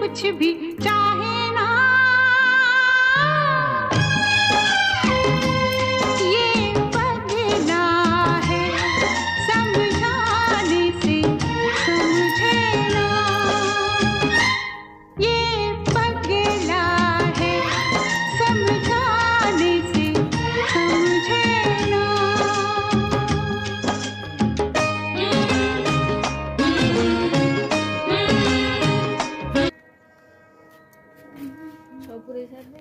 कुछ भी चाहे ना, ये पगला है समझाने से समझे ना, ये पगला है समझाने से समझे ना। সপুরের সাথে